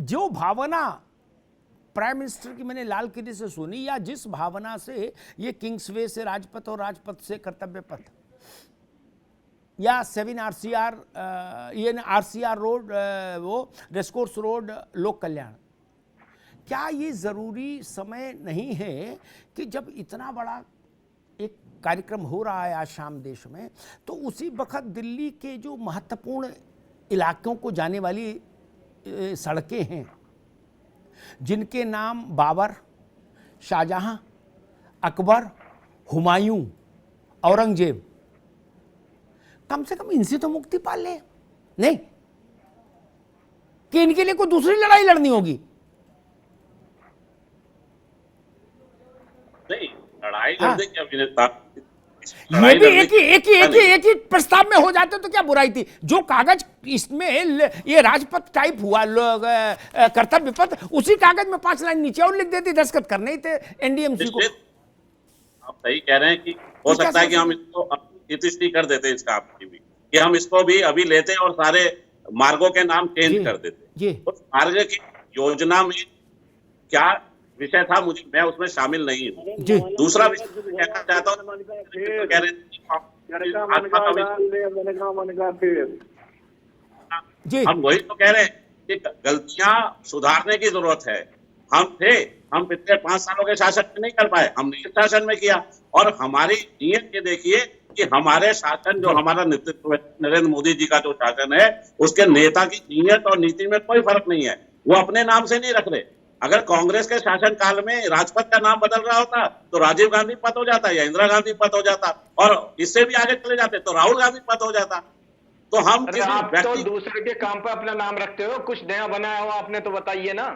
जो भावना prime minister की मैंने लाल किले से सुनी, या जिस भावना से ये किंग्सवे से राजपथ और राजपथ से कर्तव्य पथ या 7 RCR ये RCR रोड, वो रेसकोर्स रोड, लोक कल्याण, क्या ये ज़रूरी समय नहीं है कि जब इतना बड़ा एक कार्यक्रम हो रहा है आज शाम देश में, तो उसी वक्त दिल्ली के जो महत्वपूर्ण इलाकों को जाने वाली सड़कें हैं, जिनके नाम बाबर, शाहजहां, अकबर, हुमायूं, औरंगजेब, कम से कम इनसे तो मुक्ति पा ले, नहीं कि इनके लिए कोई दूसरी लड़ाई लड़नी होगी? नहीं, लड़ाई लड़ने की अभिनेता ये भी एक ही प्रस्ताव में हो जाते तो क्या बुराई थी? जो कागज इसमें ये राजपथ टाइप हुआ, कर्तव्य पथ, उसी कागज में 5 लाइन नीचे और लिख देती, दस्तखत करने ही थे एनडीएमसी को। आप सही कह रहे हैं कि हो सकता है कि हम इसको इतिश्री कर देते इसका आपकी भी, कि हम इसको भी अभी लेते और सारे मार्गों के नाम चेंज कर देते। तो मार्ग की योजना में क्या विषय था, मैं उसमें शामिल नहीं हूँ। दूसरा विषय कहना चाहता हूँ, हम वही तो कह रहे हैं कि गलतियां सुधारने की जरूरत है। हम पिछले 5 सालों के शासन में नहीं कर पाए, हमने इस शासन में किया। और हमारी नीयत ये देखिए कि हमारे शासन, जो हमारा नेतृत्व है, नरेंद्र मोदी जी का जो शासन है, उसके नेता की नीयत और नीति में कोई फर्क नहीं है। वो अपने नाम से नहीं रख रहे। अगर कांग्रेस के शासन काल में राजपथ का नाम बदल रहा होता तो राजीव गांधी पथ हो जाता या इंदिरा गांधी पथ हो जाता, और इससे भी आगे चले जाते तो राहुल गांधी पथ हो जाता। तो हम आप तो दूसरे के काम पर अपना नाम रखते हो, कुछ नया बनाया हो आपने तो बताइए ना।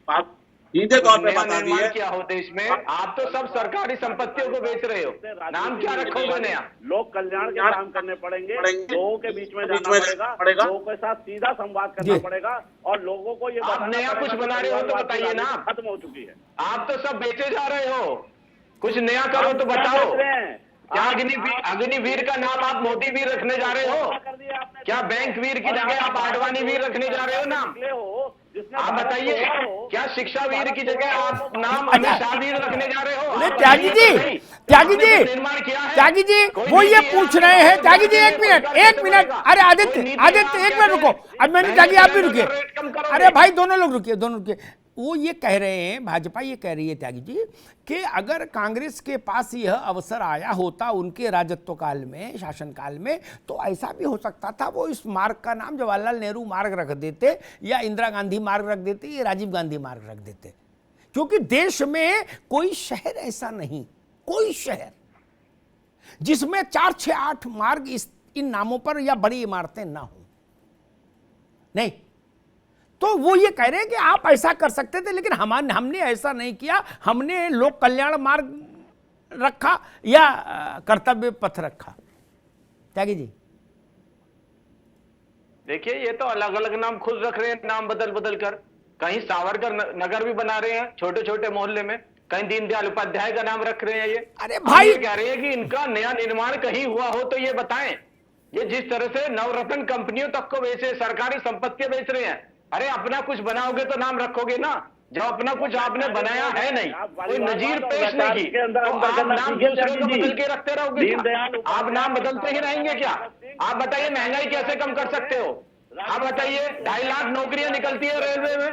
बात सीधे तौर पे बता दिए क्या हो देश में, आप तो सब सरकारी संपत्तियों को बेच रहे हो, नाम क्या रखोगे नया? लोक कल्याण के काम करने पड़ेंगे, लोगों के बीच में जाना पड़ेगा, लोगों के साथ सीधा संवाद करना पड़ेगा, और लोगों को ये आप नया कुछ बना रहे हो तो बताइए ना। खत्म हो चुकी है, आप तो सब बेचे जा रहे हो, कुछ नया करो तो बताओ। क्या अग्निवीर का नाम आप मोदी वीर रखने जा रहे हो? क्या बैंक वीर की जगह आप आडवाणी वीर रखने जा रहे हो नाम? आप बताइए, क्या शिक्षा वीर की जगह आप नाम अमित शाह वीर रखने जा रहे हो? त्यागी जी, वो ये पूछ रहे हैं। त्यागी जी एक मिनट, अरे आदित्य एक मिनट रुको। अब मैंने त्यागी, आप भी रुकिए। अरे भाई दोनों लोग रुकिए। वो ये कह रहे हैं, भाजपा ये कह रही है त्यागी जी, कि अगर कांग्रेस के पास यह अवसर आया होता उनके राजत्व काल में, शासन काल में, तो ऐसा भी हो सकता था वो इस मार्ग का नाम जवाहरलाल नेहरू मार्ग रख देते, या इंदिरा गांधी मार्ग रख देते, या राजीव गांधी मार्ग रख देते। क्योंकि देश में कोई शहर ऐसा नहीं, कोई शहर जिसमें 4, 6, 8 मार्ग इन नामों पर या बड़ी इमारतें ना हो। नहीं, तो वो ये कह रहे हैं कि आप ऐसा कर सकते थे, लेकिन हमने ऐसा नहीं किया। हमने लोक कल्याण मार्ग रखा या कर्तव्य पथ रखा। त्यागी जी देखिए, ये तो अलग अलग नाम खुद रख रहे हैं, नाम बदल कर। कहीं सावरकर नगर भी बना रहे हैं छोटे छोटे मोहल्ले में, कहीं दीनदयाल उपाध्याय का नाम रख रहे हैं। ये अरे भाई कह रहे हैं कि इनका नया निर्माण कहीं हुआ हो तो ये बताएं। ये जिस तरह से नवरत्न कंपनियों तक को बेचे, सरकारी संपत्तियां बेच रहे हैं। अरे अपना कुछ बनाओगे तो नाम रखोगे ना, जब अपना कुछ आपने बनाया है नहीं, कोई नजीर पेश नहीं की, तो आप नाम दूसरे को बदल के रखते रहोगे क्या? आप नाम बदलते ही रहेंगे क्या? आप बताइए, महंगाई कैसे कम कर सकते हो? आप बताइए, 2.5 लाख नौकरियां निकलती है रेलवे में,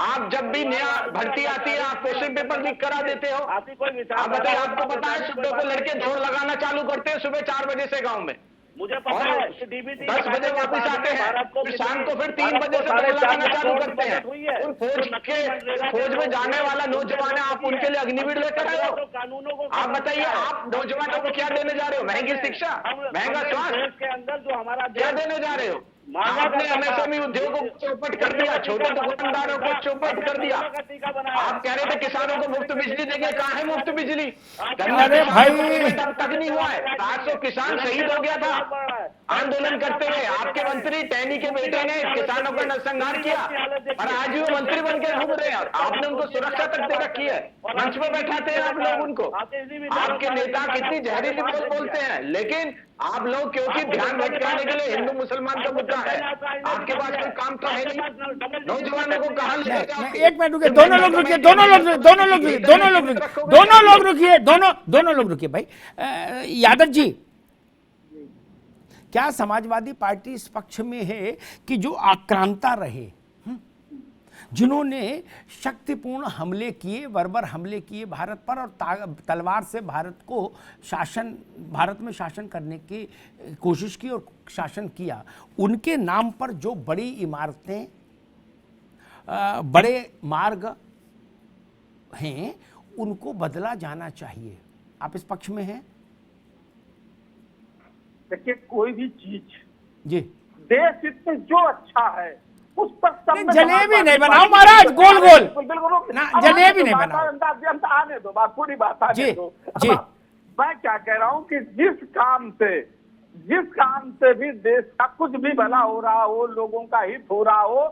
आप जब भी नया भर्ती आती है आप क्वेश्चन पेपर लीक करा देते हो। आप बताइए, आपको पता है सुबह को लड़के दौड़ लगाना चालू करते हैं सुबह 4 बजे से गाँव में, मुझे पता है 10 बजे वापस आते हैं, फिर शाम को फिर 3 बजे से दौड़ लगाना चालू करते हैं। उन फौज में जाने वाला नौजवान है, आप उनके लिए अग्निवीर लेकर आए हो। आप बताइए, आप नौजवानों को क्या देने जा रहे हो? महंगी शिक्षा, महंगा स्वास्थ्य के अंदर जो हमारा क्या देने जा रहे हो? आपने एमएसएमई उद्योगों को चौपट कर दिया, छोटे दुकानदारों को चौपट कर दिया। आप कह रहे थे किसानों को मुफ्त बिजली देंगे, कहाँ है मुफ्त बिजली? अरे भाई तक नहीं हुआ है। 700 किसान शहीद हो गया था आंदोलन करते हुए। आपके मंत्री टैनी के बेटे ने किसानों का नरसंहार किया, और आज भी वो मंत्री बन के घूम रहे हैं। आपने उनको सुरक्षा तक दे रखी है, मंच पे बैठाते हैं आप लोग उनको। आपके नेता कितनी जहरीली बात बोलते हैं, लेकिन आप लोग क्योंकि ध्यान भटकाने के लिए हिंदू मुसलमान का मुद्दा है? आपके पास कोई काम तो है नहीं, नौजवानों को कहाँ ले जाएगा? एक मिनट रुकिए, दोनों लोग रुकिए, दोनों लोग रुकिए, दोनों लोग रुकिए, दोनों लोग रुकिए, दोनों लोग रुकिए, दोनों लोग रुकिए भाई। यादव जी, क्या समाजवादी पार्टी इस पक्ष में है कि जो आक्रांता रहे, जिन्होंने शक्तिपूर्ण हमले किए, बर्बर हमले किए भारत पर और तलवार से भारत में शासन करने की कोशिश की और शासन किया, उनके नाम पर जो बड़ी इमारतें, बड़े मार्ग हैं, उनको बदला जाना चाहिए। आप इस पक्ष में हैं? देखिए, कोई भी चीज जी, देश हित में जो अच्छा है उस पर सब जलेबी नहीं बनाओ महाराज, गोल गोल बिल्कुल ना, जलेबी नहीं बनाओ। आने दो बात, पूरी बात आने दो। जी। मैं क्या कह रहा हूँ कि जिस काम से भी देश का कुछ भी भला हो रहा हो, लोगों का हित हो रहा हो,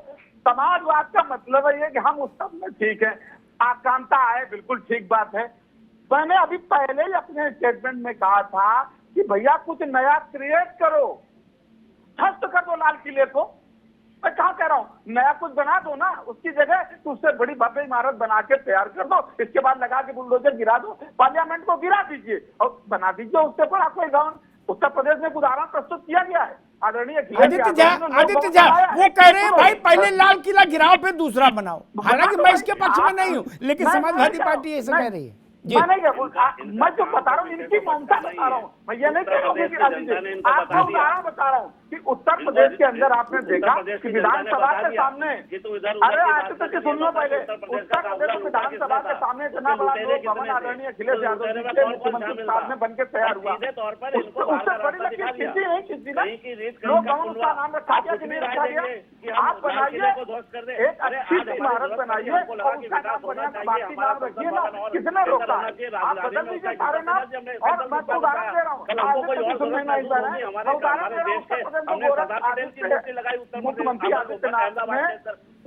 समाजवाद का मतलब है ये कि हम उस सब में ठीक है। आकांक्षा है, बिल्कुल ठीक बात है। मैंने अभी पहले ही अपने स्टेटमेंट में कहा था कि भैया कुछ नया क्रिएट करो, ध्वस्त कर दो लाल किले को। मैं कहाँ कह रहा हूँ, नया कुछ बना दो ना, उसकी जगह तो उससे बड़ी भव्य इमारत बना के तैयार कर दो, इसके बाद लगा के बुलडोजर गिरा दो, पार्लियामेंट को गिरा दीजिए और बना दीजिए उससे बड़ा कोई गाँव। उत्तर प्रदेश में उदाहरण प्रस्तुत किया गया है, आदरणीय आदित्य झा वो कह रहे हैं भाई पहले लाल किला गिराओ फिर दूसरा बनाओ। हालांकि मैं इसके पक्ष में नहीं हूँ, लेकिन समाजवादी पार्टी ऐसा कह रही है। मैं जो बता रहा हूँ इनकी ममता बता रहा हूँ, मैं ये नहीं कह रहा हूँ कि आपको उदाहरण बता रहा हूँ कि उत्तर प्रदेश के अंदर आपने देखा कि विधानसभा के सामने, अरे आज तक सुन लो पहले, उत्तर प्रदेश विधानसभा के सामने इतना बड़ा लोक भवन आदरणीय अखिलेश यादव जी के मुख्यमंत्री साहब में बनकर तैयार हुआ, उससे बड़ी लकीर खींची नहीं खींची ना, लोक भवन उसका नाम रखा गया कि नहीं रखा गया। आप बनाइए एक अच्छी इमारत बनाइए और उसका नाम बढ़िया बाकी नाम रखिए ना, किसने रोका? आप बदल दीजिए सारे नाम। और मैं तो उदाहरण दे रहा हूँ, सुनने नहीं पा रहे हैं, मैं उदाहरण दे रहा हूँ। मुख्यमंत्री आदित्यनाथ ने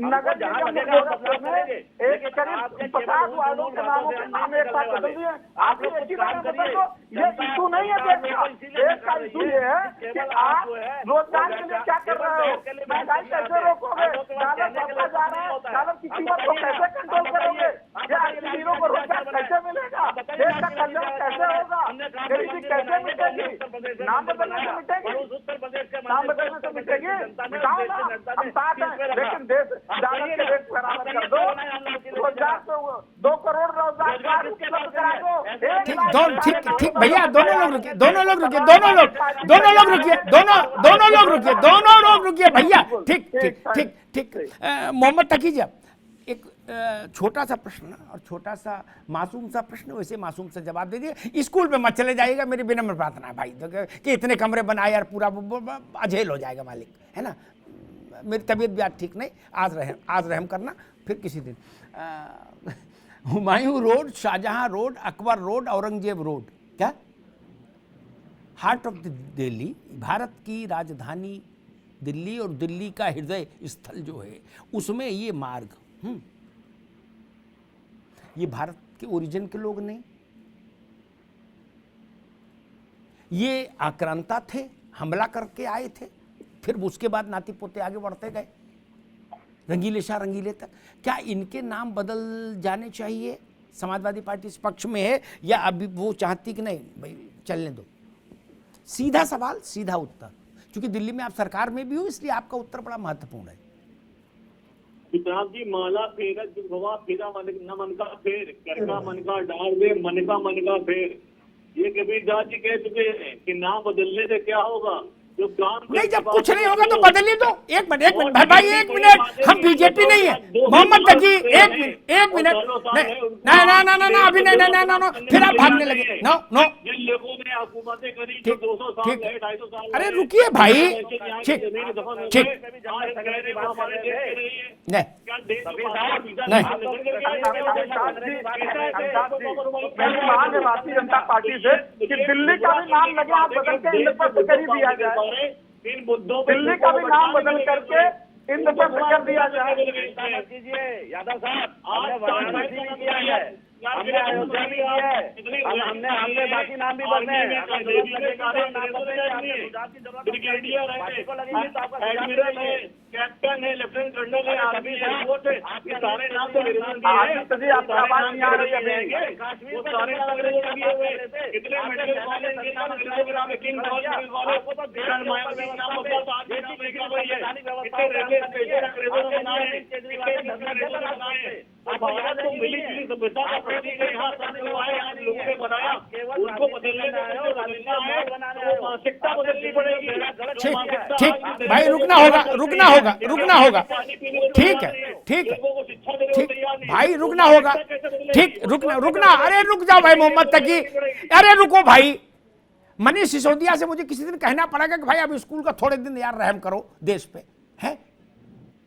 नगर निगम में एक करीब 50 वार्डों के नामों के नाम एक साथ बदल दिए। आप एक ही बात बदल दो, ये इशू नहीं है देश का इशू ये है कि आप रोजगार के लिए क्या कर रहे हो, महंगाई कैसे रोकोगे, डॉलर बढ़ता जा रहा है, डॉलर की कीमत को कैसे कंट्रोल करोगे, गरीबों को रोजगार कैसे मिलेगा, देश का कल्याण कैसे होगा, गरीबी कैसे मिटेगी? नाम बदलने से मिटेगी, नाम बदलने से मिटेगी? बताओ ना, हम साथ हैं, लेकिन देश डॉलर के रेट बराबर कर दो, रोजगार तो 2 करोड़ रोजगार उपलब्ध करा दो। ठीक भैया, दोनों लोग रुकिए, दोनों लोग रुकिए भैया, ठीक। मोहम्मद तकी जी, एक छोटा सा प्रश्न और छोटा सा मासूम सा प्रश्न, वैसे मासूम सा जवाब दे दिए। स्कूल में मत चले जाइएगा, मेरी विनम्र प्रार्थना है भाई, कि इतने कमरे बनाए यार, पूरा अझेल हो जाएगा मालिक, है ना। मेरी तबीयत भी आज ठीक नहीं, आज रहम करना, फिर किसी दिन। Humayun road, Shahjahan road, Akbar road, Aurangzeb road, क्या heart of the Delhi, Bharat की राजधानी दिल्ली और दिल्ली का हृदय स्थल जो है, उसमें ये मार्ग, ये भारत के ओरिजिन के लोग नहीं, ये आक्रांता थे, हमला करके आए थे, फिर उसके बाद नाती पोते आगे बढ़ते गए, रंगीले शाह रंगीले तक। क्या इनके नाम बदल जाने चाहिए? समाजवादी पार्टी इस पक्ष में है या अभी वो चाहती कि नहीं भाई चलने दो? सीधा सवाल, सीधा उत्तर, क्योंकि दिल्ली में आप सरकार में भी हो, इसलिए आपका उत्तर बड़ा महत्वपूर्ण है। विक्रांत जी, माला फेरा जुगवा फेरा न मन का फेर, कर का मन का डाल दे, मन का फेर। ये कबीर दास जी कह चुके हैं कि नाम बदलने से क्या होगा, जो काम नहीं, जब कुछ नहीं होगा तो बदल ही दो। एक मिनट भाई, एक मिनट, हम बीजेपी नहीं है। मोहम्मद तकी, एक मिनट, ना अभी नहीं, फिर आप भागने लगे। नो जिन लोगों ने हुकूमतें करी, जो 200 साल रहे, 250 साल, अरे रुकिए भाई, ठीक, भारतीय जनता पार्टी से कि दिल्ली का भी नाम लगे, आप बदल के इंद्रप्रस्थ कर ही दिया जाए, इन मुद्दों दिल्ली का भी नाम बदल करके इंद्रप्रस्थ कर दिया जाए। कीजिए यादव साहब, आपने वाराणसी किया है, हमने अयोध्या भी की है, हमने बाकी नाम भी बदले हैं। ब्रिगेडियर है, एडमिरल है, कैप्टन है, लेफ्टिनेंट कर्नल है, आर्मी है, ये सारे नाम तो आदित्य जी, आपकी आवाज नहीं आ रही है। वो सारे नाम अंग्रेजों के लिए हुए। कितने मेडल वाले इनके नाम अंग्रेजों के नाम है, किंग जॉर्ज वाले, किरण मायावती के नाम होता तो आज भी नाम लिखा हुआ है। कितने रेलवे स्टेशन अंग्रेजों ने बनाए, कितने अंग्रेजों ने बनाए। अब भारत को मिली जुली सभ्यता का प्रतीक है, यहाँ सब लोग आए, आज लोगों ने बनाया, उनको बदलने का जो बदलना है, वो मानसिकता बदलनी पड़ेगी। ठीक ठीक भाई, रुकना होगा रुकना होगा रुकना होगा। ठीक है ठीक है ठीक भाई, रुकना होगा। ठीक रुकना। अरे रुक जाओ भाई मोहम्मद तकी, अरे रुको भाई। मनीष सिसोदिया से मुझे किसी दिन कहना पड़ेगा कि भाई अब स्कूल का थोड़े दिन यार रहम करो देश पे, है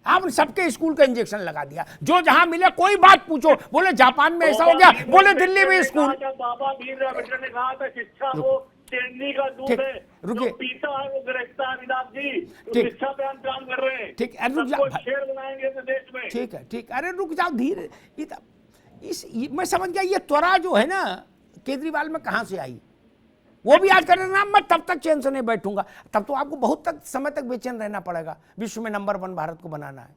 आपने सबके स्कूल का इंजेक्शन लगा दिया। जो जहां मिले कोई बात पूछो, बोले जापान में ऐसा हो गया, बोले दिल्ली में स्कूल। बाबा भीमराव अम्बेडकर ने कहा था शिक्षा वो चेन्नई का दूध ठीक, है, रुकिए। जो पीता है वो गिरफ्तार है। अमिताभ जी ठीक। शिक्षा पे हम काम कर रहे हैं। ठीक, अरे रुक सबको जा। शेर बनाएंगे अपने देश में। ठीक है ठीक, अरे रुक जाओ धीरे। मैं समझ गया ये त्वरा जो है ना केजरीवाल में कहां से आई। वो भी आज करना ना, मैं तब तक चैन से नहीं बैठूंगा, तब तो आपको बहुत तक समय तक बेचैन रहना पड़ेगा। विश्व में नंबर 1 भारत को बनाना है।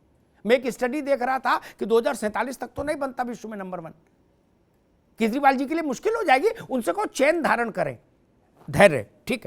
मैं एक स्टडी देख रहा था कि 2047 तक तो नहीं बनता विश्व में नंबर 1। केजरीवाल जी के लिए मुश्किल हो जाएगी, उनसे को चैन धारण करें, धैर्य। ठीक है।